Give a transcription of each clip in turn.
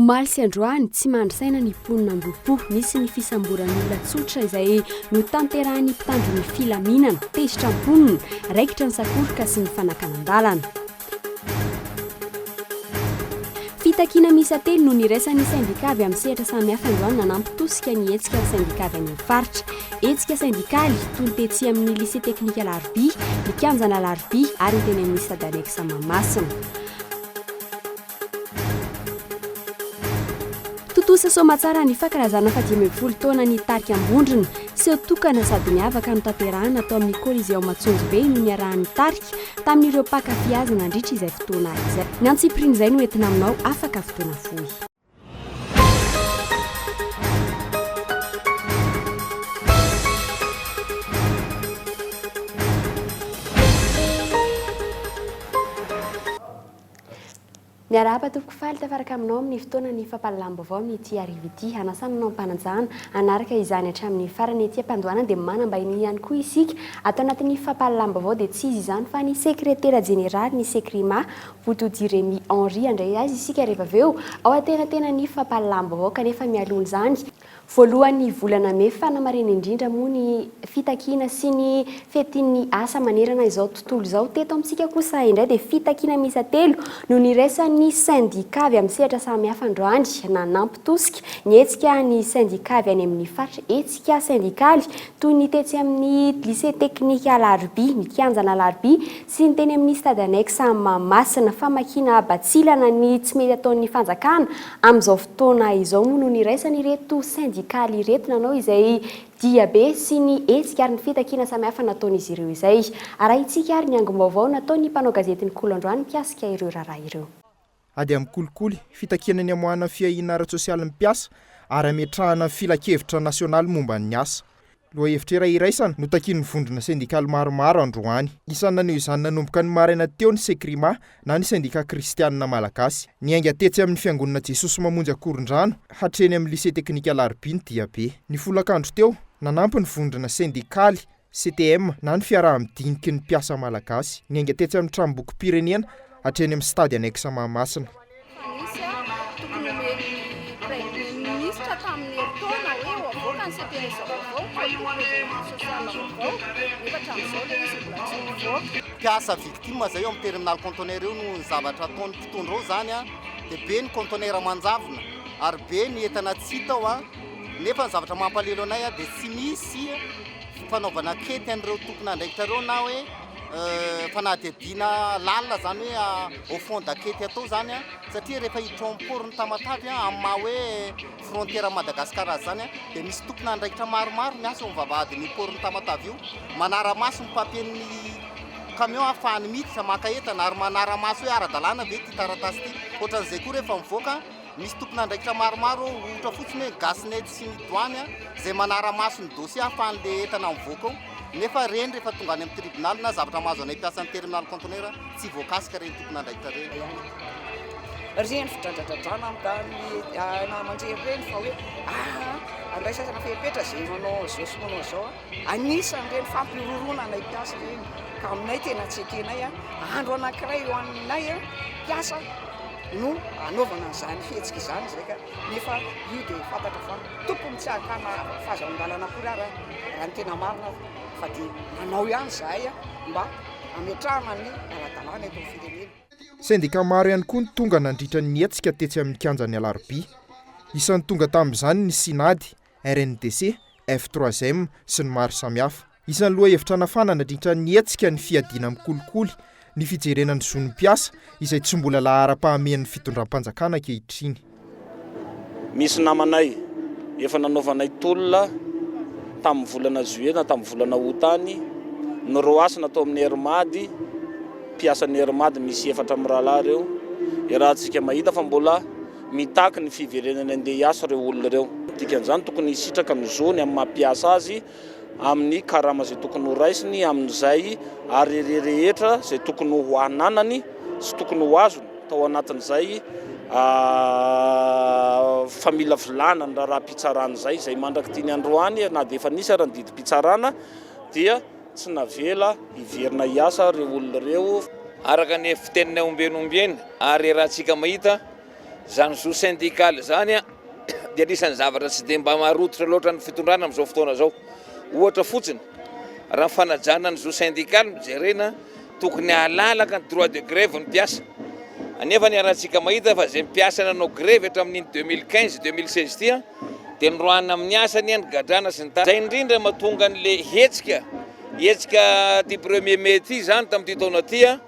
Omaly sy androany tsy mandrisaina ny mponina ambopo nisy ny fisamboran'olona tsotra izay no tanterahan'ny mpitandron'ny filaminana tezitra amponina raikitra ny sakoroka sy ny fanakanan-dalana. Fitakina misa telo no niraisan'ny sindikavy amin'ny sehatra samihafa androany nanampitosika ny hetsika ny sindikavy any amin'ny faritra. Hetsika sindikaly toy ny tetsy amin'ny lycée teknika Larby, ny kianjana Larby ary ny teny amin'ny stade annexe Mahamasina. Totosa somatsara ny fankalazana fa 20 taona ny tarika ambondrona sy tokana sady miavaka no tanterahana atao amin'ny Coliseo Matsonjobe no niarahan'ny tarika tamin'ireo mpankafy nandritra izay fotoana izay. Ny antsipriny izay no entina aminao afaka fotoana fohy. Miarahaba tompoko faly tafaraka aminao amin'ny fotoana ny fampalalambavao amin'ity arivo ity anasananao mpananjana anaraka izany hatramin'ny farany ety ampandoana dia manambahiny ihany koa isika atao anatin'ny fampalalambavao dia tsy izy izany fa ny sekretera jeneraly ny sekrima Boutoudiremi Henri andray azy isika rehefa aveo ao atena ny fampalalambavao kanefa mialony izany. Voalohan'ny volana May fanamarena indrindra moa ny fitakina sy ny fetin'ny asa manerana izao tontolo izao. Teto amintsika kosa indray dia fitakina misa telo no niraisan'ny sindikavy amin'ny sehatra samihafa androany nanampitosika ny hetsika ny sindikavy any amin'ny faritra hetsika sindikaly toy ny tetsy amin'ny lycée teknika Larby, ny kianjana Larby sy ny teny amin'ny stade annexe Mahamasina famakina batsilana ny tsy mety ataon'ny fanjakana amin'izao fotoana izao moa no niraisany ireto sindikaly ireto nanao izay diabe sy ny hetsika ary ny fitakina samihafa nataon'izy ireo izay. Arahitsika ary ny angom-baovao nataon'ny mpanao gazetiny KOLO androany mpiasika ireo raharaha ireo. Ady amin'ny kolikoly fitakina ny amoahana fiahiana ara-tsosialy mpiasa ary ametrahana filakevitra nasionaly momba ny asa. Loha hevitra iray iraisana no takin'ny vondrona sindikaly maromaro androany. Isany naneho izany nanomboka ny maraina teo ny sekrima na ny sindika kristianina malagasy. Ny ainga tetsy amin'ny fiangonana Jesosy mamonjy akoron-drano hatreny amin'ny lycée teknika Larby ny diabe. Ny folakandro teo nanampy ny vondrona sindikaly CTM na ny fiaraha-midiniky ny mpiasa malagasy. Ny ainga tetsy amin'ny tranomboky pirenena hatreny amin'ny stade annexe Mahamasina. Piasa victime zay eo amin'ny terminal conteneur io no ny zavatra ataon'ny mpitondra ao zany dia be ny conteneur manjavona ary be ny entana tsy hita ao nefa ny zavatra mampalelo anay dia tsy misy fanaovana kety an'ireo tompon'andraikitra ireo na hoe fanadihadiana lalina zany hoe au fond dakety atao zany satria rehefa hiditra ao amin'ny tamatavy amin'ny maha hoe frontière Madagasikara zany dia misy tompon'andraikitra maromaro miasa ao mivavahady ny porony tamatavy io manara-maso ny papien'ny camion ahafahany miditra maka entana ary manara-maso hoe ara-dalàna ve ty taratasy ty. Ohatran'izay koa rehefa mivoaka misy tompon'andraikitra maromaro ohatra fotsiny hoe gasnet sy ny douane izay manara-maso ny dossier ahafahan'le entana mivoaka ao nefa reny rehefa tonga any amin'ny tribunal na zavatra mahazo anay mpiasan'ny terminal conteneur tsy voakasika reny tompon'andraikitra reny. Reny fitrandradradrana amin'ny namanjery reny fa hoe andraisana fepetra zay manao zao sy manao zao anisan'ny reny fampirorona anay mpiasa reny ka aminay tena tsy ekenay andro anankiray eo aminay mpiasa no anaovana an'izany fihetsika izany zay ka nefa io dia fantatra fa tompony tsy hakana fahazon-dalana akory raha ny tena marina fa dia nanao ihany zahay mba ametrahana ny ara-dalàna eto amin'ny firenena. Sindika maro ihany koa ny tonga nandritra ny hetsika tetsy amin'ny kianjany Larby. Isan'ny tonga tamin'izany ny Sinady, RNDC, F3M sy ny maro samihafa. Isan'ny loha hevitra nafana nandritra ny hetsika ny fiadiana amin'ny kolikoly ny fijerenan'ny zonim-piasa izay tsy mbola lahara-pahamen'ny fitondram-panjakana ankehitriny. Misy namanay efa nanaovanay tolona tamin'ny volana juillet na tamin'ny volana août tany no roasy natao amin'ny Hermady mpiasan'ny Hermady misy efatra amin'ny rahalahy reo rahantsika mahita fa mbola mitaky ny fiverenany andeha hiasa ireo olona ireo. Dikan'izany tokony hisitraka ny zony amin'ny mampiasa azy amin'ny karama zay tokony ho raisiny amin'izay ary rehetra zay tokony ho ananany sy tokony ho azony tao anatin'izay famila vilana ny raha mpitsarana zay mandraky tiany androany na dia efa nisy arandidy mpitsarana dia tsy navela hiverina hiasa ireo olona ireo araka ny fitenina ombenombeny ary raha tsika mahita zany zo syndical zany a dia anisan'ny zavatra tsy dia mba maharototra loatra ny fitondrana amin'izao fotoana zao. Ohatra fotsiny raha fanajana ny zo syndical mijerena tokony halalaka ny droit de grève ny mpiasa. Anefa ny arantsika mahita fa izay mpiasa nanao grève hatramin'ny 2015-2016 tia dia norohana amin'ny asany ny gadrana sy ny tariny. Izay indrindra mahatonga an'ilay hetsika ty 1er mai ty zany tamin'ity taona ty a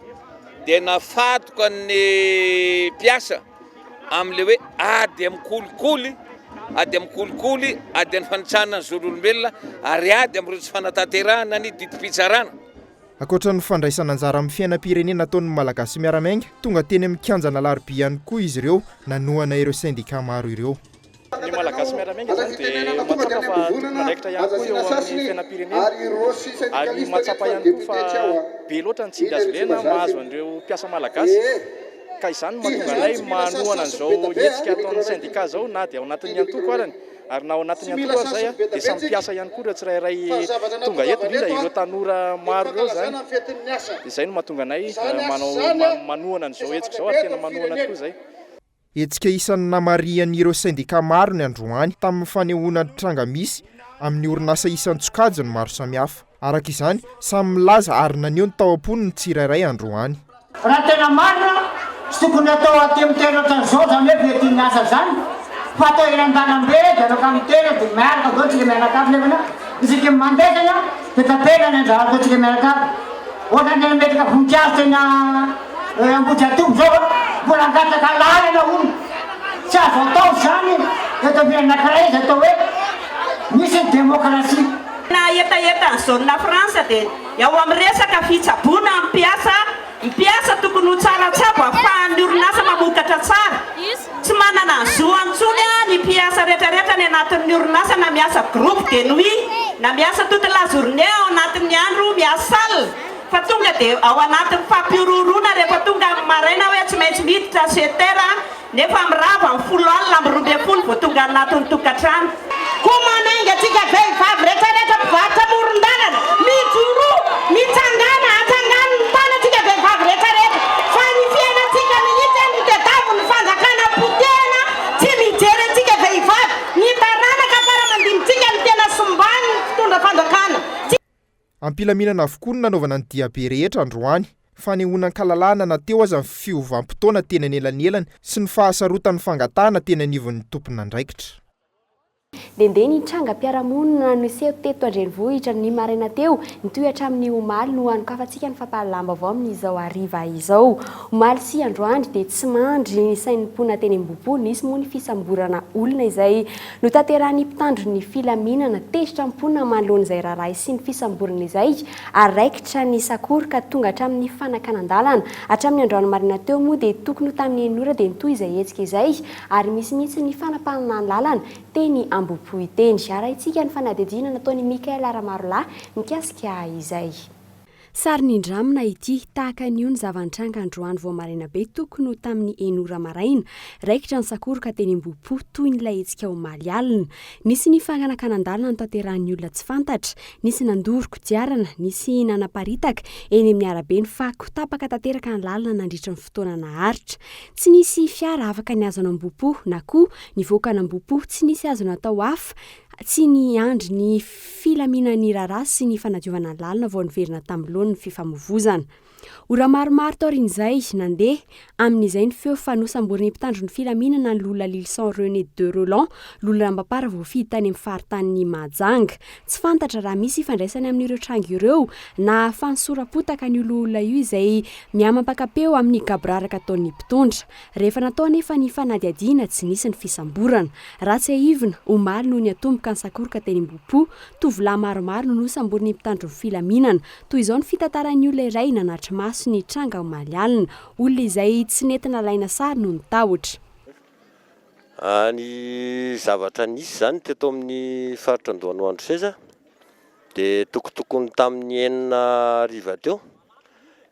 dia nafatoka ny mpiasa amin'le hoe ady amin'ny kolikoly ady amin'ny fanitsana ny zon'olombelona ary ady amin'ireo tsy fanatanterahana ny didim-pitsarana. Ankoatra ny fandraisana anjara amin'ny fiainam-pirenena ataon'ny malagasy miaramainga, tonga teny amin'ny kianjana alarobia ihany koa izy ireo nanohana ireo syndika maro ireo. Ny malagasy miaramainga zany dia matsapa fa tompon'andraikitra ihany koa eo amin'ny fiainam-pirenena ary matsapa ihany koa fa be loatra ny tsindry azo lena mahazo an'ireo mpiasa malagasy. Ka izany mahatonga anay manohana an'izao hetsika ataon'ny syndika zao na dia ao anatin'ny antoko arany ary na ao anatin'ny antoko ary zay a dia samy mpiasa ihany koa ireo tsirairay tonga eto indrindra ireo tanora maro ireo zany. Dia izay no mahatonga anay manohana an'izao hetsika zao ary tena manohana tokoa izay. Hetsika isan'ny namarian'ireo syndika maro ny androany tamin'ny fanehoana tranga misy amin'ny orinasa isan'ny tsokajiny maro samihafa. Araka izany samy milaza ary naneho ny tao-apony ny tsirairay androany. Raha tena marina tsy tokony atao aty amin'ny tena ohatran'izao zany hoe vetin'ny asa zany fa atao eran-dalambe dia anao amin'ny tena dia miaraka dao tsika mianakavy nefana isika mandezana dia tapela ny anjara dao tsika mianakavy. Ohatra ny metrika voninkazo tena ambody atomo zao mbola angataka lalana olo tsy azo atao zany eto anankiray izy atao hoe misy ny démocratie. Na etaeta ny zona Fransa dia ao amin'ny resaka fitsaboana mpiasa tokony ho tsaratsabo ahafahan'ny orinasa mamokatra tsara. Tsy manana ny zo antsony ny mpiasa rehetrarehetra ny anatin'ny orinasa na miasa groupe de nuit na miasa toute la journée ao anatin'ny andro miasa alina. Fa tonga dia ao anatin'ny fampirorona rehefa tonga maraina hoe tsy maintsy miditra 7 heures nefa mirava amin'ny 10 alina amin'ny 12 vao tonga anatin'ny tokantrano. Koa manainga atsika vehivavy rehetrarehetra mpivarotra amoron-dalana mijoro mitsangana atsangana ny tanatsika vehivavy rehetrarehetra fa ny fiainantsika mihitsy ny tedavo ny fanjakana potena tsy mijery atsika vehivavy ny taranaka fara mandimitsika ny tena sombany ny fitondra fanjakana. Ampilaminana avokoa ny nanaovana ny diabe rehetra androany. Fanehonan-kalalana nateo aza ny fiovam-potoana tena anelany sy ny fahasarotan'ny fangatahana tena anivon'ny tompon'andraikitra. Dende ny trangam-piarahamonina niseho teto Andrenivohitra ny maraina teo nitohatra amin'ny omaly no anokafantsika ny fampahalamba-baovao amin'izao hariva izao. Omaly sy androany dia tsy mandry ny sain'ny mpona teny Ambohipo nisy moa ny fisamborana olona izay notanterahany mpitandro ny filaminana tezitra mpona manoloana izay raharaha sy ny fisamborana izay araikitra ny sakoroka tonga hatramin'ny fanakanan-dalana. Hatramin'ny androany marina teo moa dia tokony ho tamin'ny enora dia nitoy izay hetsika izay ary misy mihitsy ny fanapanana ny lalana teny Ambohipo iteny. Arahintsika ny fanadihadiana nataon'ny Mikael Aramarola mikasika izay. Sary nindramina ity tahaka an'io ny zavan-tranga androany vao maraina be tokony ho tamin'ny enora maraina raikitra ny sakoroka teny Ambohipo toy nyilay hetsika omaly alina. Nisy ny fananakanan-dalana notanterahany olona tsy fantatra, nisy nandoro kodiarana, nisy nanaparitaka eny amin'ny arabe ny fako tapaka tanteraka ny lalana nandritra ny fotoana naharitra. Tsy nisy fiara afaka ny azona Ambohipo na koa ny voaka Ambohipo tsy nisy azona atao hafa tsy ny andry ny filaminan'ny raharaha sy ny fanadiovana ny lalana vao niverina tamin'lohan'ny ny fifamoivozana. Ora maromaro taorin'izay nandeha amin'izay ny feo fa nosamboriny mpitandro ny filaminana ny Lola Lilson René de Roland, Lola Ambapara voafidy tany amin'ny faritany Mahajanga. Tsy fantatra raha misy ifandraisany amin'ireo tranga ireo na fansorapotaka ny olona io izay miamam-pakapeo amin'ny gabraraka ataon'ny mpitondra. Rehefa natao nefa ny fanadihadiana tsy nisy ny fisamborana. Ratsy aivina, omaly no ny atomboka ny sakoroka teny Ambohipo, tovolahy maromaro no nosamboriny mpitandro ny filaminana. Toy izao ny fitantaran'ny olona iray nanatry maso ny tranga omaly alina, olona izay tsy nentina laina sary no nitahotra. Ny zavatra nisy zany teto amin'ny faritra Andohanoandro seza dia tokotokony tamin'ny 9 ariva teo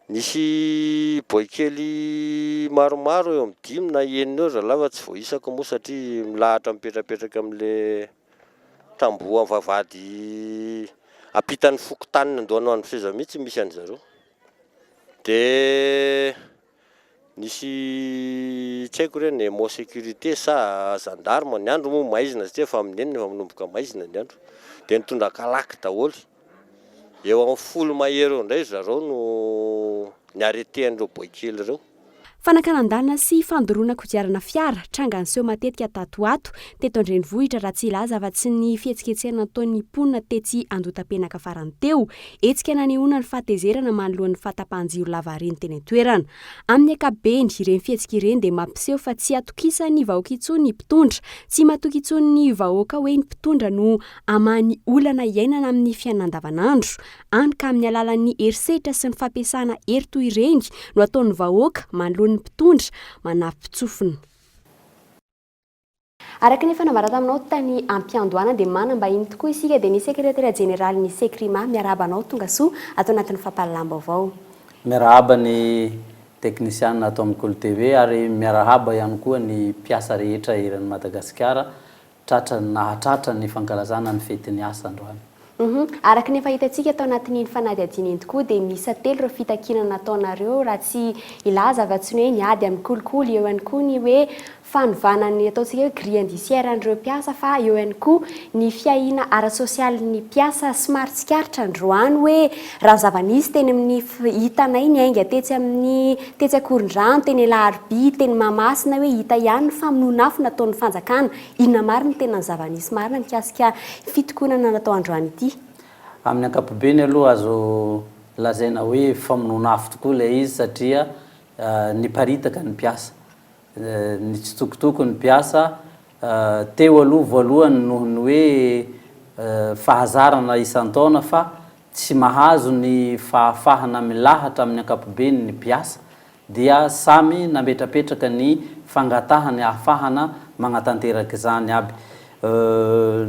nisy boikely maromaro eo amin'ny 5 na 9 eo zalava tsy voaisako moa satria milahatra mipetrapetraka amin'le tamboho am'vavady apitan'ny fokotaniny Andohanoandro seza mihitsy misy an'zareo. Dia nisy tsy haiko reny mo sécurité sa gendarme ny andro moa maizina satria fa amin'eny fa manomboka maizina ny andro dia nitondra kalaky daholo eo amin'ny 10 mahery eo indray zareo no niarrêté andreo boikely ireo. Fanankanan-dalana sy fandoroana kodiarana fiara tranga anseho matetika tatoato teto andrenivohitra raha tsy ilaza afa-tsy ny fihetsiketsehana nataon'ny mponina tetsy andotam-penaka farany teo hetsika nanehoana ny fahatezerana manoloan'ny fahatapahan-jiro lavareny teny an-toerana. Amin'ny ankapobeny ireny fihetsika ireny dia mampiseho fa tsy atokisa ny vahoaka intsony ny mpitondra, tsy matoky intsony ny vahoaka hoe ny mpitondra no amany olana iainana amin'ny fiainana andavanandro. Any ka amin'ny alalan'ny herisetra sy ny fampiasana hery toy ireny no ataon'ny vahoaka manoloana ny mpitondra manapitsofina. Araka ny fanambara taminao tany ampiandohana dia manambahiny tokoa isika dia ny sekretera jeneraly ny sekrima miarabanao tonga soa atao anatin'ny fampahalalam-baovao. Miarahaba ny teknisianina ato amin'ny KOLO TV ary miarahaba ihany koa ny mpiasa rehetra eran'ny Madagasikara tratra nahatratra ny fankalazana ny fetin'ny asa androany. Araka ny fahitantsika atao anatin'ny fanadihadiana iny tokoa dia misy telo ireo fitakiana nataonareo raha tsy ilaza afa-tsy ny hoe niady amin'ny kolikoly, eo ihany koa ny hoe fanovana ny ataontsika hoe grille indiciaire an'ireo mpiasa, fa eo ihany koa ny fiahiana ara-sosialy ny mpiasa somary tsikaritra androany hoe raha zava-nisy teny amin'ny hitanay ny ainga tetsy amin'ny tetsy Akorondrano, teny Alarby, teny Mahamasina hoe hita ihany ny famonoana afo nataon'ny fanjakana, inona marina tena ny zava-nisy marina mikasika fitokonana natao androany ity? Amin'ny ankapobeny aloha azo lazaina hoe famonoana afo tokoa ilay izy satria niparitaka ny mpiasa, ny tsy tokotoko ny mpiasa teo aloha voalohany noho ny hoe fahazarana isan-taona fa tsy mahazo ny fahafahana milahatra amin'ny ankapobeny ny mpiasa dia samy nametrapetraka ny fangatahany ahafahana magnatanteraka izany aby.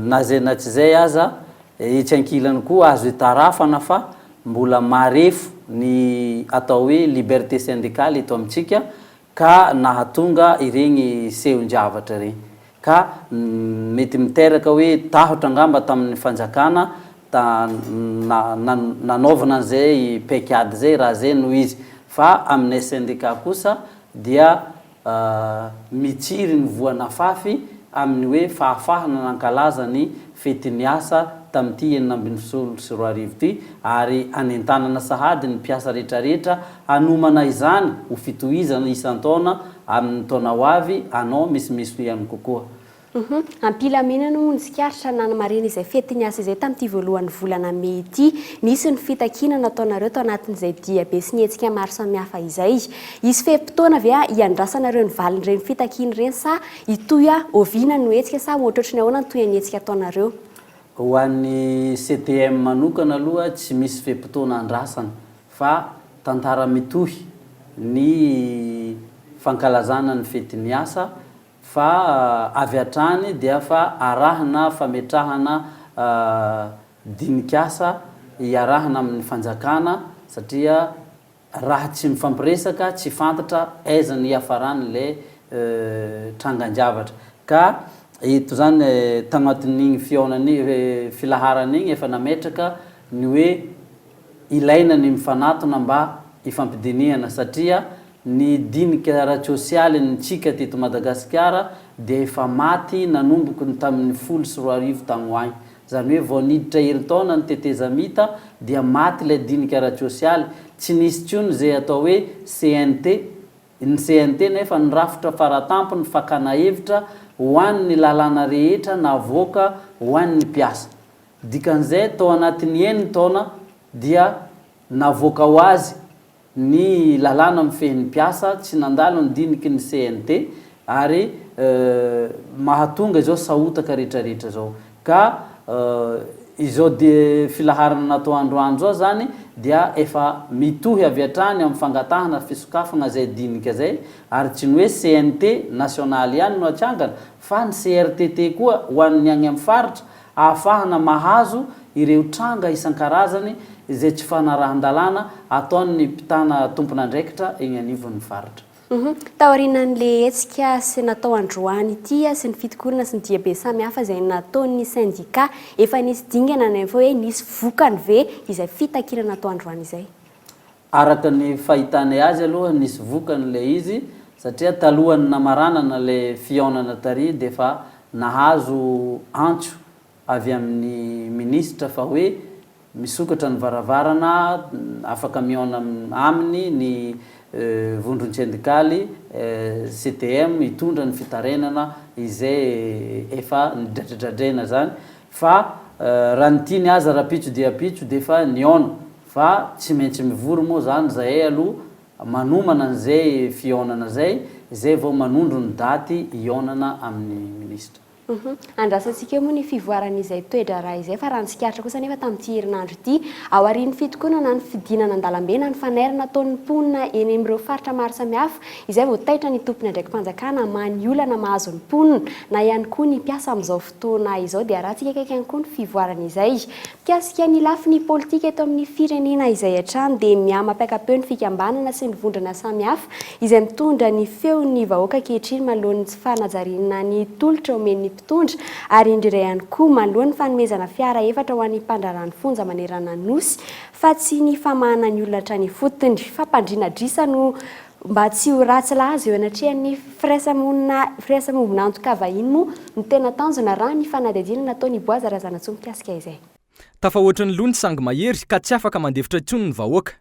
Na zay na tsy zay aza etsy ankilany koa azo hitarafana fa mbola marefo ny atao hoe liberté syndicale eto amintsika ka nahatonga ireny sehon-javatra ireny ka mety miteraka hoe tahotra angamba tamin'ny fanjakana nanaovana an'izay paikady zay raha zay noho izy, fa aminay syndicat kosa dia mitsiry ny voana fafy amin'ny hoe fahafahana nankalaza ny fetin'ny asa tamin'ity 2024 ity ary anentanana sahady ny mpiasa rehetrarehetra hanomana izany ho fitohizana isan-taona amin'ny taona ho avy anao misimisy ihany kokoa. Ampilaminana moa ny tsikaritra nanamarena izay fetin'ny asa izay tamin'ity voalohan'ny volana Mey ity, nisy ny fitakiana nataonareo tao anatin'izay diabe sy ny hetsika maro samihafa izay. Izy feim-potoana ve hiandrasanareo ny valin'ireny fitakiana ireny sa itoy oviana no hetsika sa ohatrotrany ahoana ny toy ny hetsika ataonareo? Ho an'ny CTM manokana aloha tsy misy feim-potoana andrasana fa tantara mitohy ny fankalazana ny fetin'ny asa fa avy hatrany dia fa arahana fametrahana dinikasa iarahana amin'ny fanjakana satria raha tsy mifampiresaka tsy fantatra aiza ny iafarany ilay trangan-javatra ka ito zany tagnatin'igny fiaonany filaharan'igny efa nametraka ny hoe ilaina ny mifanatona mba ifampidinihana satria ny dinika ara-tsosialy nytsika teto Madagasikara dia efa maty nanomboky ny tamin'ny 14 tagny ho agny, zany hoe vao niditra herintaona ny tetezamita dia maty ilay dinika ara-tsosialy, tsy nisy tsony zay atao hoe CNT. Ny CNT nefa nirafitra faratampo ny fakana hevitra ho an'ny lalàna rehetra navoaka ho an'ny mpiasa. Dikan'izay tao anatin'ny 9 taona dia navoaka ho azy ny lalàna mifehin'ny mpiasa tsy nandalo ny diniky ny CNT ary mahatonga izao sahotaka rehetrarehetra zao ka izao de filaharana natao androany zao zany dia efa mitohy avy hatrany amin'ny fangatahana fisokafana zay dinika zay ary tsy ny hoe CNT nasionaly ihany no atsangana fa ny CRTT koa ho an'ny agny amin'ny faritra ahafahana mahazo ireo tranga isan-karazany izay tsy fanarahan-dalàna ataon'ny mpitana tompon'andraikitra eny anivon'ny faritra. Taorianan'le hetsika sy natao androany ity sy ny fitokonana sy ny diabe samihafa izay nataon'ny syndicat efa nisy dingana ny hoe nisy vokany ve izay fitakiana natao androany izay? araka ny fahitany azy aloha nisy vokany le izy satria talohany namaranana le fionana tary de fa nahazo antso avy amin'ny ministra fa hoe misokatra ny varavarana afaka miona aminy ny vondrony syndikaly CTM hitondra ny fitarenana izay efa nidradradradraina zany fa raha nitiny aza rapitso de fa niona fa tsy maintsy mivory moa zany zay aloha manomana an'izay fionana zay vao manondro ny daty ionana amin'ny ministra. Andrasantsika moa ny fivoaran'izay toedra raha izay fa raha nisikaritra kosa nefa tamin'ity herinandro ity ao aorian'ny fitokoana na ny fidinana an-dalambe na ny fanerana ataon'ny mponina eny amin'ireo faritra maro samihafa izay vao taitra ny tompony ndraiky mpanjakana many olana mahazo ny mponina na ihany koa ny mpiasa amin'izao fotoana izao dia raha tsika kaiky ihany koa ny fivoaran'izay mikasika ny lafiny politika eto amin'ny firenena izay hatrany dia miama-paikapeo ny fikambanana sy ny vondrona samihafa izay mitondra ny feon'ny vahoaka ankehitriny manoloan'ny tsy fanajariana ny tolotra omen'ny mpitondra ary indrindra ihany koa manoloan'ny fanomezana fiara efatra ho an'ny mpandrarany fonja manerana nosy fa tsy ny famahana ny olona hatrany fotony fampandrinadrisa no mba tsy ho ratsy laza eo anatrehan'ny firaisamombona antoka vahiny moa ny tena tanjona raha ny fanadihadiana nataony boaza razana tso mikasika izay tafahoatra ny lony sangy mahery ka tsy afaka mandefitra intsony ny vahoaka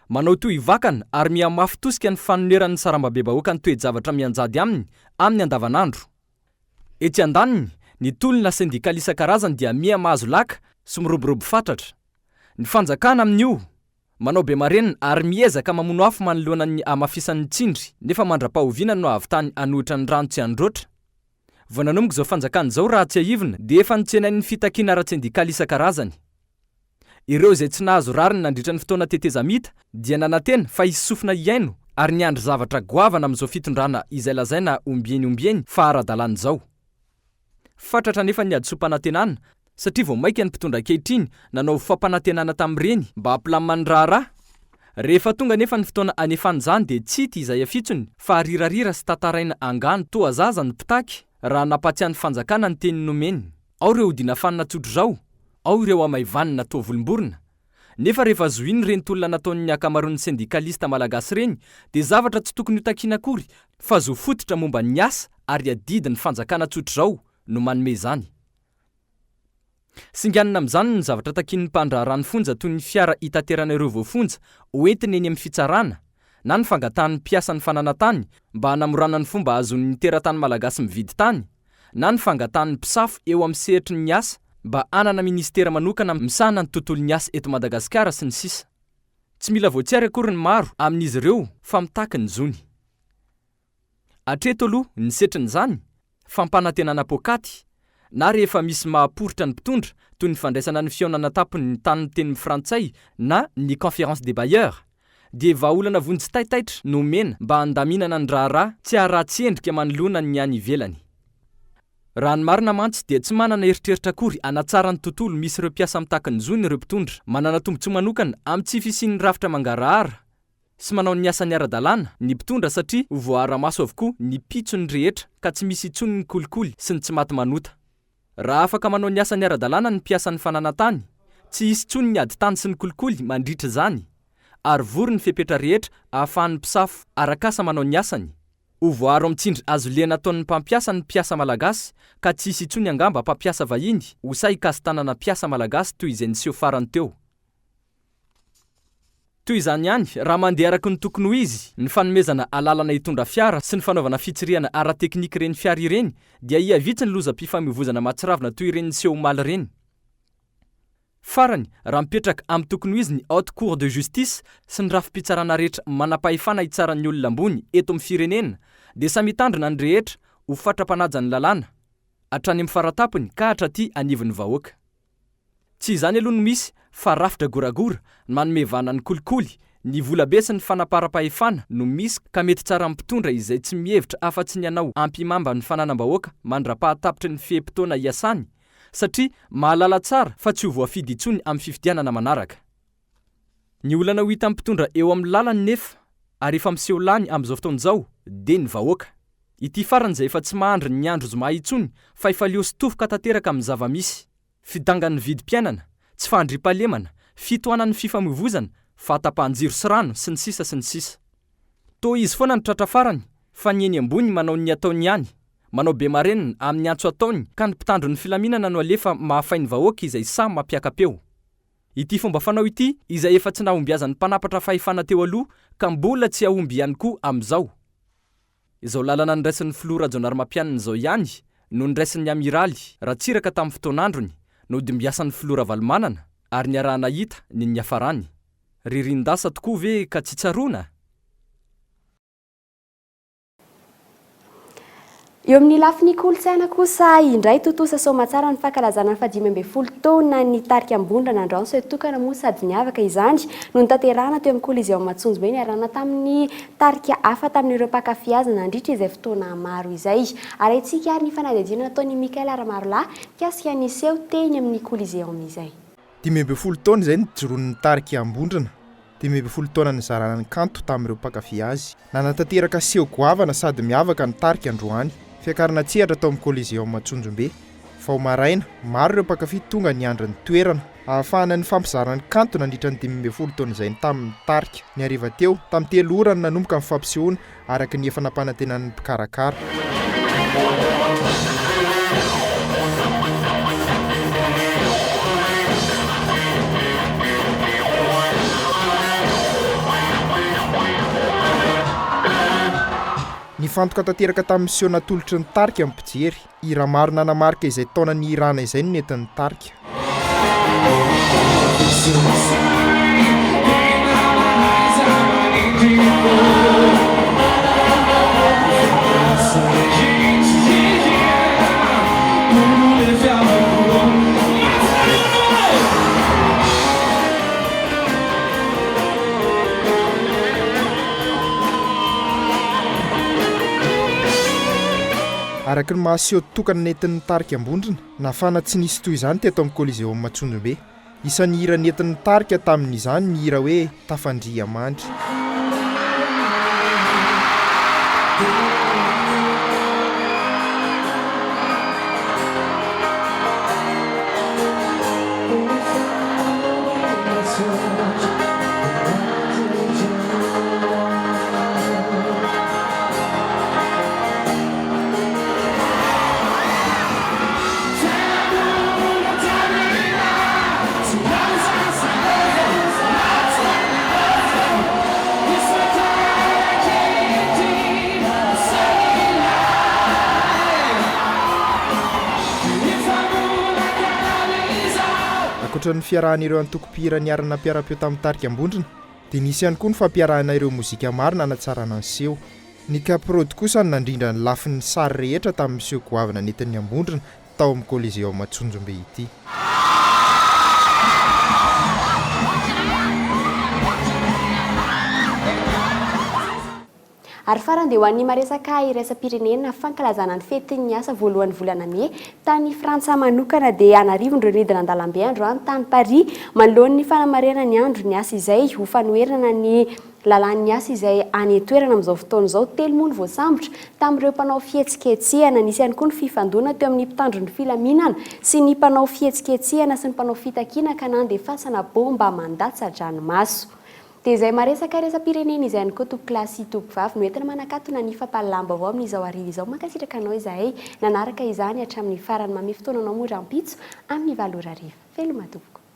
manao toy ivakana ary miamafy tosika ny fanoneran'ny sarambabe-bahoaka ny toe-javatra mianjady aminy amin'ny andavanandro ety andaniny ny tolona sindikaly isan-karazany dia miamahazo laka sy miroborobo fatratra ny fanjakana amin'io manao be marenina ary miezaka mamono afo manoloana ny amafisan'ny tsindry nefa mandra-pahoviana no avy tany anohitra ny rano tsy androatra vao nanomboka izao fanjakana izao raha tsy ahivina dia efa nitsenan'ny fitakiana ara-tsindikaly isan-karazany ireo izay tsy nahazo rariny nandritra ny fotoana tetezamita dia nanantena fa hisofina iaino ary niandry zavatra goavana amin'izao fitondrana izay lazaina ombieny fa ara-dalàna izao fatratra nefa ny ady-so-panantenana satria vao maika ny mpitondra ankehitriny nanao fampanantenana tamin'ireny mba hampilamany raharaha rehefa tonga nefa ny fotoana anefany izany dia tsy hita izay afitsony fa rirarira sy tantaraina angano toa zaza ny mpitaky raha nampatsian'ny fanjakana ny teny nomeny ao ireo odiana fanina tsotro zao ao ireo amaivanina toa volomborona nefa rehefa zoiny reny tolona nataon'ny akamaroan'ny syndikalista malagasy reny dia zavatra tsy tokony hotakiana akory fa zo fototra momba ny asa ary adidi ny fanjakana tsotro zao no manome zany singanina amin'izany ny zavatra takin'ny mpandrarany fonja toy ny fiara itaterana ireo voafonja hoentiny eny amin'ny fitsarana na ny fangatan'ny mpiasa ny fananantany mba hanamorana ny fomba azon'ny teratany malagasy mividy tany na ny fangatan'ny mpisafo eo amin'ny sehatry ny asa mba anana ministera manokana misahana ny tontolo ny asa eto Madagasikara sy ny sisa tsy mila voatsiary akory ny maro amin'izy ireo fa mitaky ny zony atreto aloha ny setrin'izany fampanantenana pokaty na rehefa misy mahaporitra ny mpitondra toy ny fandraisana ny fionana tapony ny tany teny frantsay na ny conférence des bailleurs dia vahaolana vonjy taitaitra no mena mba handaminana ny raharaha tsy haratsy endrika manoloana ny any ivelany raha ny marina mantsy dia tsy manana eritreritra akory anatsara ny tontolo misy ireo mpiasa mitaky ny zony ireo mpitondra manana tombontsoa manokana amin'ny tsy fisian'ny rafitra mangarahara sy manao ny asany ara-dalàna ny mpitondra satria ho voara-maso avokoa ny pitsony rehetra ka tsy misy itsony ny kolikoly sy ny tsy maty manota raha afaka manao ny asany ara-dalàna ny mpiasan'ny fananantany tsy hisy tsony ny ady tany sy ny kolikoly mandritra zany ary vory ny fepetra rehetra ahafahan'ny mpisafo arakasa manao ny asany ho voaro amin'tsindry azo lena ataon'ny mpampiasa ny mpiasa malagasy ka tsy hisy itsony angamba mpampiasa vahiny ho say ikasy tanana mpiasa malagasy toy izay niseho farany teo toy izany ihany raha mandeha araky ny tokony ho izy ny fanomezana alalana hitondra fiara sy ny fanaovana fitsiriana ara-teknika ireny fiara ireny dia iavitsy ny loza-pifamoivoizana mahatsiravina toy ireny niseho maly ireny farany raha mipetraka amin'ny tokony ho izy ny haute cour de justice sy ny rafi-pitsarana rehetra manam-pahefana hitsaran'ny olona ambony eto amin'ny firenena dia samy hitandrina ny rehetra ho fatra-panaja ny lalàna hatrany amin'ny faratapony ka hatraty anivon'ny vahoaka tsy izany aloha no misy fa rafitra goragora manome vana ny kolikoly ny volabe sy ny fanapara-pahefana no misy ka mety tsara mpitondra izay tsy mihevitra afa-tsy ny anao ampimamba ny fananam-bahoaka mandra-pahatapitry ny fihepitoana iasany satria mahalala tsara fa tsy ho voafidy itsony amin'ny fifidianana manaraka ny olana ho hita mpitondra eo amin'ny lalany nefa ary efa miseho lany amin'izao fotoan'izao dia ny vahoaka ity farany izay efa tsy mahandry ny andro zoma itsony fa efa leo sy tofoka tanteraka amin'ny zava-misy fidangan'ny vidim-piainana tsy fahandrim-pahalemana fitoanan'ny fifamoivoizana fahatapahan-jiro sy rano sy ny sisa sy ny sisa. Toa izy foana ny tratra farany fa ny eny ambony manao ny ataony ihany, manao be marenina amin'ny antso ataony ka ny mpitandro ny filaminana no alefa mahafainy vahoaka izay samy mampiakapeo. Ity fomba fanao ity izay efa tsy nahombiazan'ny mpanapatra fahefana teo aloha ka mbola tsy ahomby ihany koa amin'izao. Izao lalana niraisin'ny filoha Rajaonarimampianina izao ihany no niraisin'ny amiraly Ratsiraka tamin'ny fotoanandrony no dimbiasan'ny filoha Ravalomanana ary niarahana hita ny niafarany. Ririndasa tokoa ve ka tsy tsaroana? Eo amin'ny lafiny kolontsaina kosa indray totosa soamatsara ny fankalazana ny 15 taona ny tarika ambondra Androany sy tokana moa sady niavaka izany no nitanterahana teo amin'ny Colisée Matsonjobe niarahana tamin'ny tarika hafa tamin'ireo mpankafy nandritra izay fotoana maro izay. Ary antsika ary ny fanadihadiana nataon'i Mikael Aramarolahy kasika niseho teny amin'ny Colisée izay. 15 taona izay nijoroan'ny tarika ambondrana. 15 taona nizarana ny kanto tamin'ireo mpankafy azy. Nanatanteraka seho goavana sady miavaka ny tarika androany. Fiakarana tsehatra tao amin'ny Colisée Matsonjobe. Vao maraina, maro ireo mpankafy tonga niandry ny toerana. Ahafahana ny fampizarana ny kanto nandritra ny 15 taona izay tamin'ny tarika. Ny hariva teo, tamin'ny 3 orana nanomboka ny fampisehoana araka ny efa nampanantenan'ny mpikarakara. Ny fantoka tanteraka tamin'ny seho natolotry ny tarika amin'ny mpijery. Hira maro nanamarika izay taona ny irana izay no nentin'ny tarika. Araka ny mahaseho tokana nentin'ny tarika ambondrina, nafana tsy nisy toy izany teto amin'ny Colisée Matsonjobe. Isan'ny hira nentin'ny tarika tamin'izany ny hira hoe Tafandria mandry. Ny fiarahan'ireo antoko-pihira niarana mpiara-peo tamin'ny tarika ambondrina dia nisy ihany koa ny fampiarahana ireo mozika maro nanatsarana ny seho. Ny kaprody kosa ny nandrindra ny lafin'ny sary rehetra tamin'ny seho goavana nentin'ny ambondrina tao amin'ny Colisée Matsonjobe ity. Ary farany dia ho an'ny maresaka iraisam-pirenena fankalazana ny fetin'ny asa voalohan'ny volana May tany Frantsa manokana dia anarivon'ireo nidina an-dalambe androany tany Paris manoloan'ny fanamarena ny andro ny asa izay ho fanoherana ny lalàn'ny asa izay any toerana amin'izao fotoana izao 3 moa ny voasambotra tamin'ireo mpanao fihetsiketsehana. Nisy ihany koa ny fifandona teo amin'ny mpitandro ny filaminana sy ny mpanao fihetsiketsehana sy ny mpanao fitakiana ka nandefasana bomba mandatsa-dranomaso. Dia izay maresaka iraisam-pirenena izay ihany koa tompoklasy tompokvavy no entina manakatona ny fampalalamba avao amin'izao ariva izao. Mankasitraka anao izahay nanaraka izany hatramin'ny farany mame fotoananao mora ampitso amin'ny 7 ora ariva. Veloma tompoko.